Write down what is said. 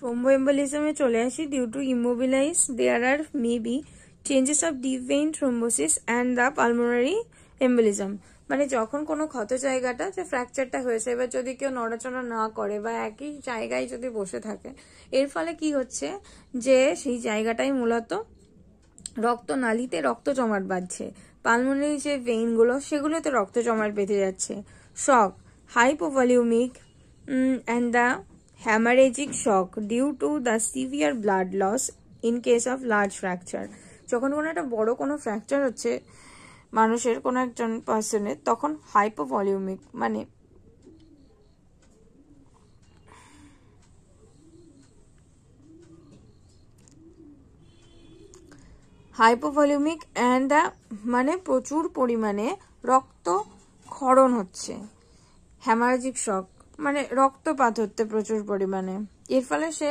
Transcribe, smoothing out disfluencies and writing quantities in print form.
থ্রোম্বোএম্বোলিজমে চলে আসি। Due to immobilize there are maybe changes of deep vein thrombosis and the pulmonary embolism. মানে যখন কোনো ক্ষত জায়গাটা যে ফ্র্যাকচারটা হয়েছে, এবার যদি কেউ নড়াচড়া না করে বা একই জায়গায় যদি বসে থাকে, এর ফলে কি হচ্ছে যে সেই জায়গাটাই মূলত রক্তনালীতে রক্ত জমাট বাঁধছে, পালমোনারি যে ভেইনগুলো সেগুলোতে রক্ত জমাট বেঁধে যাচ্ছে। শক, hypovolemic and the hemorrhagic shock due to the severe blood loss in case of large fracture। যখন কোনো একটা বড় কোনো ফ্র্যাকচার হচ্ছে মানুষের কোনো একজন পার্সনের, তখন হাইপোভলিউমিক মানে হাইপোভলিউমিক অ্যান্ড মানে প্রচুর পরিমাণে রক্ত ক্ষরণ হচ্ছে। হ্যামারেজিক শক মানে রক্তপাত হচ্ছে প্রচুর পরিমাণে, এর ফলে সে